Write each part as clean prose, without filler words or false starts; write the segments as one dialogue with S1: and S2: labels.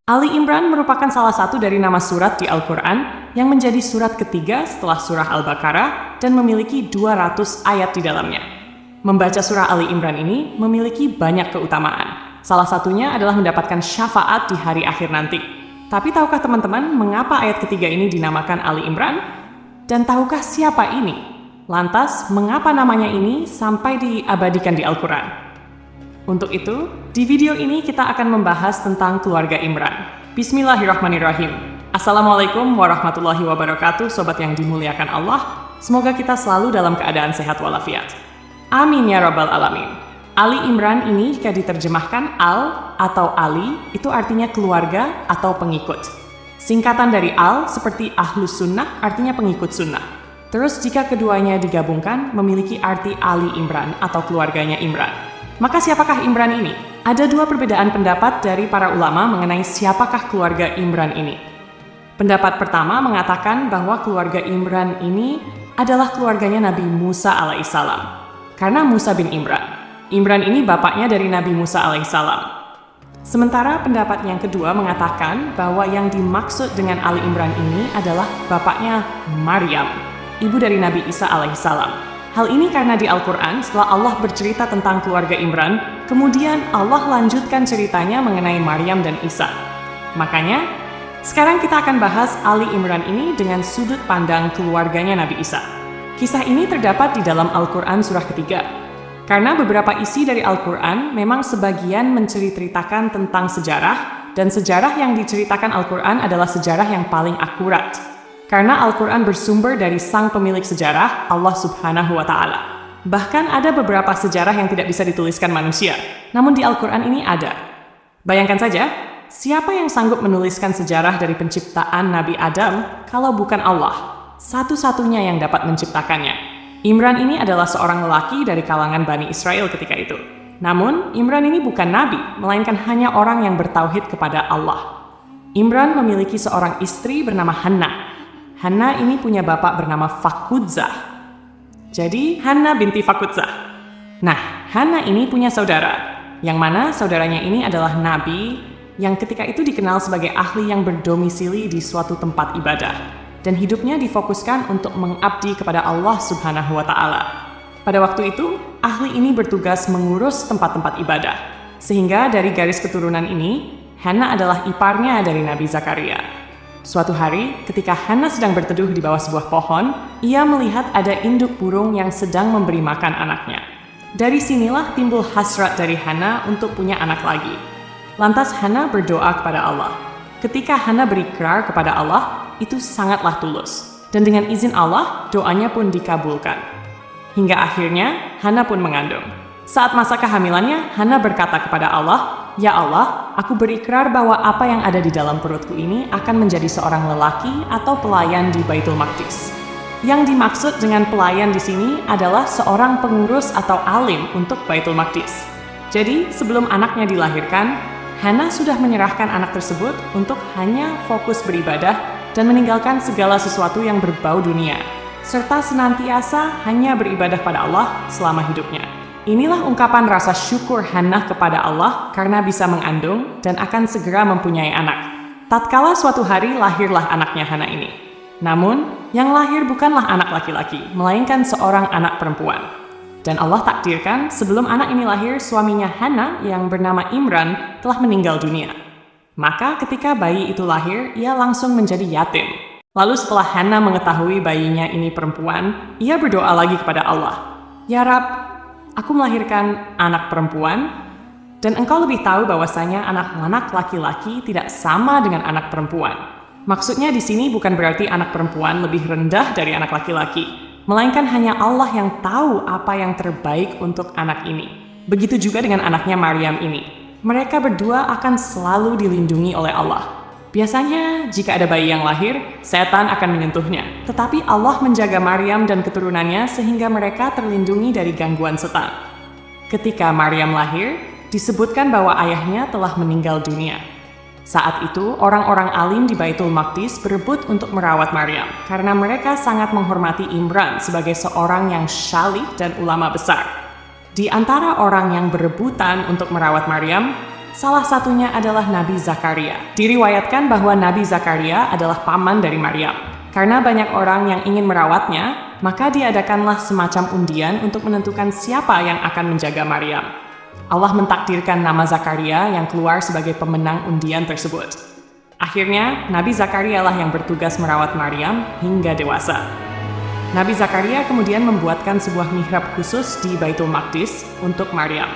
S1: Ali Imran merupakan salah satu dari nama surat di Al-Quran yang menjadi surat ketiga setelah surah Al-Baqarah dan memiliki 200 ayat di dalamnya. Membaca surah Ali Imran ini memiliki banyak keutamaan. Salah satunya adalah mendapatkan syafaat di hari akhir nanti. Tapi tahukah teman-teman mengapa ayat ketiga ini dinamakan Ali Imran? Dan tahukah siapa ini? Lantas, mengapa namanya ini sampai diabadikan di Al-Quran? Untuk itu, di video ini kita akan membahas tentang keluarga Imran. Bismillahirrahmanirrahim. Assalamualaikum warahmatullahi wabarakatuh, sobat yang dimuliakan Allah. Semoga kita selalu dalam keadaan sehat walafiat. Amin ya rabbal alamin. Ali Imran ini jika diterjemahkan Al atau Ali, itu artinya keluarga atau pengikut. Singkatan dari Al seperti Ahlus Sunnah artinya pengikut sunnah. Terus jika keduanya digabungkan memiliki arti Ali Imran atau keluarganya Imran. Maka siapakah Imran ini? Ada dua perbedaan pendapat dari para ulama mengenai siapakah keluarga Imran ini. Pendapat pertama mengatakan bahwa keluarga Imran ini adalah keluarganya Nabi Musa alaihissalam. Karena Musa bin Imran. Imran ini bapaknya dari Nabi Musa alaihissalam. Sementara pendapat yang kedua mengatakan bahwa yang dimaksud dengan Ali Imran ini adalah bapaknya Maryam, ibu dari Nabi Isa alaihissalam. Hal ini karena di Al-Quran setelah Allah bercerita tentang keluarga Imran, kemudian Allah lanjutkan ceritanya mengenai Maryam dan Isa. Makanya, sekarang kita akan bahas Ali Imran ini dengan sudut pandang keluarganya Nabi Isa. Kisah ini terdapat di dalam Al-Quran surah ketiga. Karena beberapa isi dari Al-Quran memang sebagian menceritakan tentang sejarah, dan sejarah yang diceritakan Al-Quran adalah sejarah yang paling akurat. Karena Al-Quran bersumber dari sang pemilik sejarah, Allah Subhanahu wa Ta'ala. Bahkan ada beberapa sejarah yang tidak bisa dituliskan manusia, namun di Al-Quran ini ada. Bayangkan saja, siapa yang sanggup menuliskan sejarah dari penciptaan Nabi Adam kalau bukan Allah? Satu-satunya yang dapat menciptakannya. Imran ini adalah seorang lelaki dari kalangan Bani Israel ketika itu. Namun, Imran ini bukan nabi, melainkan hanya orang yang bertauhid kepada Allah. Imran memiliki seorang istri bernama Hannah. Hannah ini punya bapak bernama Fakudzah. Jadi, Hannah binti Fakudzah. Nah, Hannah ini punya saudara, yang mana saudaranya ini adalah nabi yang ketika itu dikenal sebagai ahli yang berdomisili di suatu tempat ibadah. Dan hidupnya difokuskan untuk mengabdi kepada Allah Subhanahu wa Ta'ala. Pada waktu itu, ahli ini bertugas mengurus tempat-tempat ibadah. Sehingga dari garis keturunan ini, Hannah adalah iparnya dari Nabi Zakaria. Suatu hari, ketika Hannah sedang berteduh di bawah sebuah pohon, ia melihat ada induk burung yang sedang memberi makan anaknya. Dari sinilah timbul hasrat dari Hannah untuk punya anak lagi. Lantas Hannah berdoa kepada Allah. Ketika Hannah berikrar kepada Allah, itu sangatlah tulus. Dan dengan izin Allah, doanya pun dikabulkan. Hingga akhirnya, Hannah pun mengandung. Saat masa kehamilannya, Hannah berkata kepada Allah, "Ya Allah, aku berikrar bahwa apa yang ada di dalam perutku ini akan menjadi seorang lelaki atau pelayan di Baitul Maqdis." Yang dimaksud dengan pelayan di sini adalah seorang pengurus atau alim untuk Baitul Maqdis. Jadi, sebelum anaknya dilahirkan, Hannah sudah menyerahkan anak tersebut untuk hanya fokus beribadah dan meninggalkan segala sesuatu yang berbau dunia, serta senantiasa hanya beribadah pada Allah selama hidupnya. Inilah ungkapan rasa syukur Hannah kepada Allah karena bisa mengandung dan akan segera mempunyai anak. Tatkala suatu hari lahirlah anaknya Hannah ini. Namun, yang lahir bukanlah anak laki-laki, melainkan seorang anak perempuan. Dan Allah takdirkan sebelum anak ini lahir, suaminya Hannah yang bernama Imran telah meninggal dunia. Maka ketika bayi itu lahir, ia langsung menjadi yatim. Lalu setelah Hannah mengetahui bayinya ini perempuan, ia berdoa lagi kepada Allah. "Ya Rab, aku melahirkan anak perempuan, dan engkau lebih tahu bahwasanya anak-anak laki-laki tidak sama dengan anak perempuan." Maksudnya di sini bukan berarti anak perempuan lebih rendah dari anak laki-laki, melainkan hanya Allah yang tahu apa yang terbaik untuk anak ini. Begitu juga dengan anaknya Maryam ini. Mereka berdua akan selalu dilindungi oleh Allah. Biasanya, jika ada bayi yang lahir, setan akan menyentuhnya. Tetapi Allah menjaga Maryam dan keturunannya sehingga mereka terlindungi dari gangguan setan. Ketika Maryam lahir, disebutkan bahwa ayahnya telah meninggal dunia. Saat itu, orang-orang alim di Baitul Maqdis berebut untuk merawat Maryam, karena mereka sangat menghormati Imran sebagai seorang yang syalih dan ulama besar. Di antara orang yang berebutan untuk merawat Maryam, salah satunya adalah Nabi Zakaria. Diriwayatkan bahwa Nabi Zakaria adalah paman dari Maryam. Karena banyak orang yang ingin merawatnya, maka diadakanlah semacam undian untuk menentukan siapa yang akan menjaga Maryam. Allah mentakdirkan nama Zakaria yang keluar sebagai pemenang undian tersebut. Akhirnya, Nabi Zakaria lah yang bertugas merawat Maryam hingga dewasa. Nabi Zakaria kemudian membuatkan sebuah mihrab khusus di Baitul Maqdis untuk Maryam.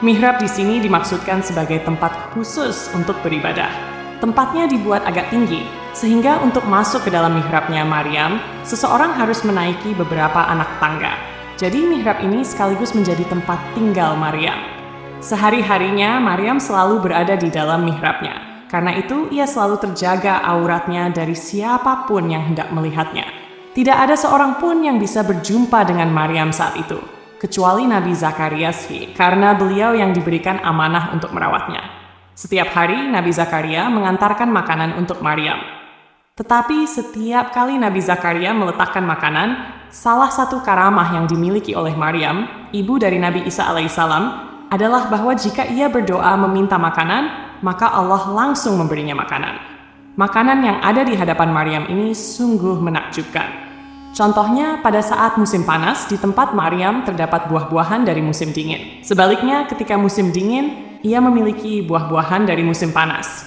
S1: Mihrab di sini dimaksudkan sebagai tempat khusus untuk beribadah. Tempatnya dibuat agak tinggi, sehingga untuk masuk ke dalam mihrabnya Maryam, seseorang harus menaiki beberapa anak tangga. Jadi mihrab ini sekaligus menjadi tempat tinggal Maryam. Sehari-harinya Maryam selalu berada di dalam mihrabnya. Karena itu ia selalu terjaga auratnya dari siapapun yang hendak melihatnya. Tidak ada seorang pun yang bisa berjumpa dengan Maryam saat itu, kecuali Nabi Zakaria sih, karena beliau yang diberikan amanah untuk merawatnya. Setiap hari Nabi Zakaria mengantarkan makanan untuk Maryam. Tetapi setiap kali Nabi Zakaria meletakkan makanan, salah satu karamah yang dimiliki oleh Maryam, ibu dari Nabi Isa alaihissalam, adalah bahwa jika ia berdoa meminta makanan, maka Allah langsung memberinya makanan. Makanan yang ada di hadapan Maryam ini sungguh menakjubkan. Contohnya, pada saat musim panas, di tempat Maryam terdapat buah-buahan dari musim dingin. Sebaliknya, ketika musim dingin, ia memiliki buah-buahan dari musim panas.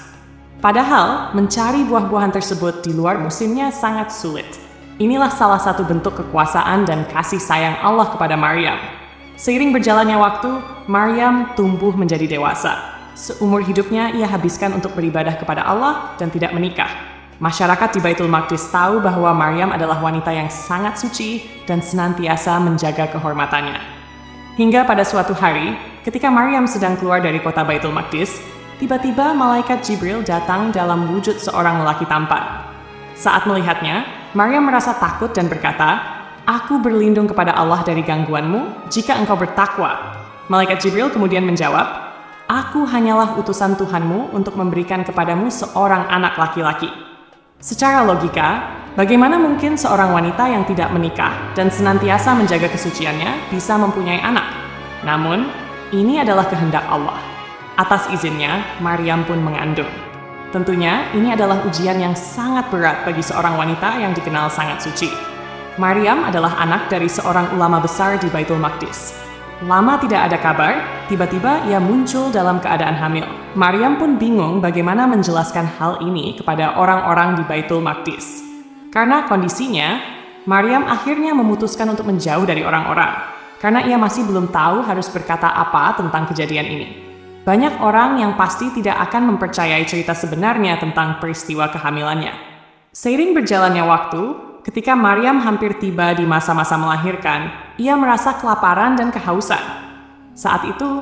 S1: Padahal, mencari buah-buahan tersebut di luar musimnya sangat sulit. Inilah salah satu bentuk kekuasaan dan kasih sayang Allah kepada Maryam. Seiring berjalannya waktu, Maryam tumbuh menjadi dewasa. Seumur hidupnya ia habiskan untuk beribadah kepada Allah dan tidak menikah. Masyarakat di Baitul Maqdis tahu bahwa Maryam adalah wanita yang sangat suci dan senantiasa menjaga kehormatannya. Hingga pada suatu hari, ketika Maryam sedang keluar dari kota Baitul Maqdis, tiba-tiba malaikat Jibril datang dalam wujud seorang lelaki tampan. Saat melihatnya, Maryam merasa takut dan berkata, "Aku berlindung kepada Allah dari gangguanmu jika engkau bertakwa." Malaikat Jibril kemudian menjawab, "Aku hanyalah utusan Tuhanmu untuk memberikan kepadamu seorang anak laki-laki." Secara logika, bagaimana mungkin seorang wanita yang tidak menikah dan senantiasa menjaga kesuciannya bisa mempunyai anak? Namun, ini adalah kehendak Allah. Atas izinnya, Maryam pun mengandung. Tentunya, ini adalah ujian yang sangat berat bagi seorang wanita yang dikenal sangat suci. Maryam adalah anak dari seorang ulama besar di Baitul Maqdis. Lama tidak ada kabar, tiba-tiba ia muncul dalam keadaan hamil. Maryam pun bingung bagaimana menjelaskan hal ini kepada orang-orang di Baitul Maqdis. Karena kondisinya, Maryam akhirnya memutuskan untuk menjauh dari orang-orang. Karena ia masih belum tahu harus berkata apa tentang kejadian ini. Banyak orang yang pasti tidak akan mempercayai cerita sebenarnya tentang peristiwa kehamilannya. Seiring berjalannya waktu, ketika Maryam hampir tiba di masa-masa melahirkan, ia merasa kelaparan dan kehausan. Saat itu,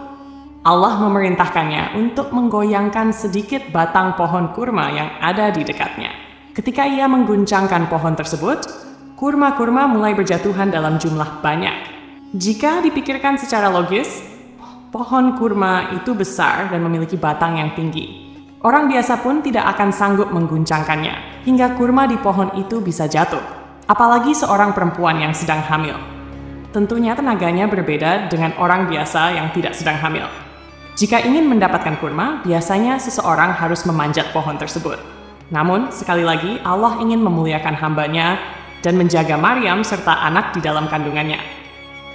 S1: Allah memerintahkannya untuk menggoyangkan sedikit batang pohon kurma yang ada di dekatnya. Ketika ia mengguncangkan pohon tersebut, kurma-kurma mulai berjatuhan dalam jumlah banyak. Jika dipikirkan secara logis, pohon kurma itu besar dan memiliki batang yang tinggi. Orang biasa pun tidak akan sanggup mengguncangkannya, hingga kurma di pohon itu bisa jatuh. Apalagi seorang perempuan yang sedang hamil. Tentunya tenaganya berbeda dengan orang biasa yang tidak sedang hamil. Jika ingin mendapatkan kurma, biasanya seseorang harus memanjat pohon tersebut. Namun, sekali lagi, Allah ingin memuliakan hambanya dan menjaga Maryam serta anak di dalam kandungannya.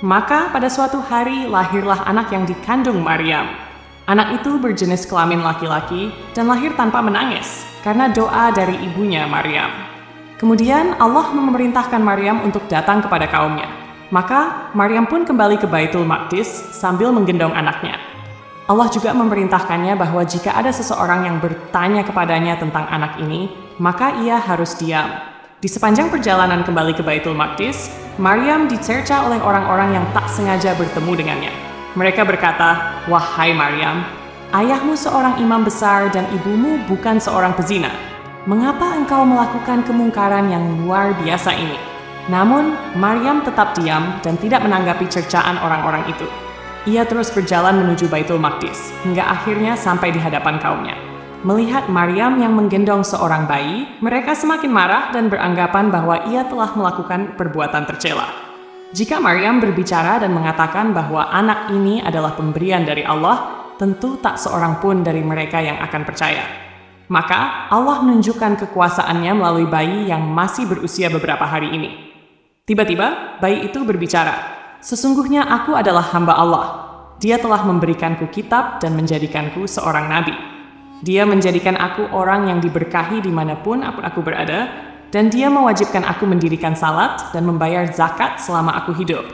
S1: Maka pada suatu hari lahirlah anak yang dikandung Maryam. Anak itu berjenis kelamin laki-laki dan lahir tanpa menangis karena doa dari ibunya Maryam. Kemudian Allah memerintahkan Maryam untuk datang kepada kaumnya. Maka Maryam pun kembali ke Baitul Maqdis sambil menggendong anaknya. Allah juga memerintahkannya bahwa jika ada seseorang yang bertanya kepadanya tentang anak ini, maka ia harus diam. Di sepanjang perjalanan kembali ke Baitul Maqdis, Maryam dicerca oleh orang-orang yang tak sengaja bertemu dengannya. Mereka berkata, "Wahai Maryam, ayahmu seorang imam besar dan ibumu bukan seorang pezina. Mengapa engkau melakukan kemungkaran yang luar biasa ini?" Namun, Maryam tetap diam dan tidak menanggapi cercaan orang-orang itu. Ia terus berjalan menuju Baitul Maqdis, hingga akhirnya sampai di hadapan kaumnya. Melihat Maryam yang menggendong seorang bayi, mereka semakin marah dan beranggapan bahwa ia telah melakukan perbuatan tercela. Jika Maryam berbicara dan mengatakan bahwa anak ini adalah pemberian dari Allah, tentu tak seorang pun dari mereka yang akan percaya. Maka Allah menunjukkan kekuasaannya melalui bayi yang masih berusia beberapa hari ini. Tiba-tiba, bayi itu berbicara, "Sesungguhnya aku adalah hamba Allah. Dia telah memberikanku kitab dan menjadikanku seorang nabi. Dia menjadikan aku orang yang diberkahi dimanapun aku berada, dan dia mewajibkan aku mendirikan salat dan membayar zakat selama aku hidup.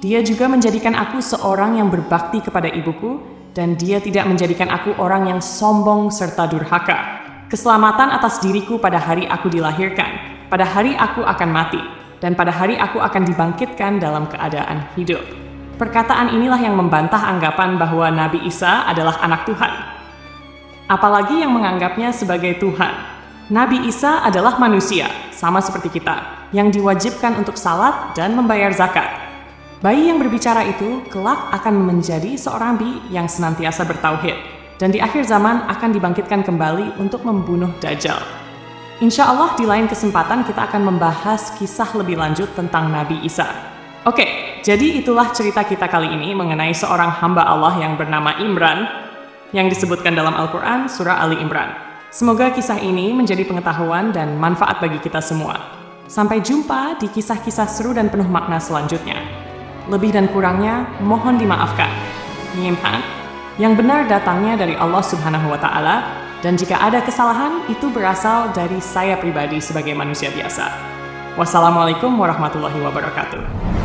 S1: Dia juga menjadikan aku seorang yang berbakti kepada ibuku, dan dia tidak menjadikan aku orang yang sombong serta durhaka. Keselamatan atas diriku pada hari aku dilahirkan, pada hari aku akan mati, dan pada hari aku akan dibangkitkan dalam keadaan hidup." Perkataan inilah yang membantah anggapan bahwa Nabi Isa adalah anak Tuhan. Apalagi yang menganggapnya sebagai Tuhan. Nabi Isa adalah manusia, sama seperti kita, yang diwajibkan untuk salat dan membayar zakat. Bayi yang berbicara itu kelak akan menjadi seorang nabi yang senantiasa bertauhid, dan di akhir zaman akan dibangkitkan kembali untuk membunuh Dajjal. Insya Allah di lain kesempatan kita akan membahas kisah lebih lanjut tentang Nabi Isa. Oke, jadi itulah cerita kita kali ini mengenai seorang hamba Allah yang bernama Imran, yang disebutkan dalam Al-Quran surah Ali Imran. Semoga kisah ini menjadi pengetahuan dan manfaat bagi kita semua. Sampai jumpa di kisah-kisah seru dan penuh makna selanjutnya. Lebih dan kurangnya mohon dimaafkan. Nyimpan. Yang benar datangnya dari Allah Subhanahu wa Ta'ala, dan jika ada kesalahan, itu berasal dari saya pribadi sebagai manusia biasa. Wassalamualaikum warahmatullahi wabarakatuh.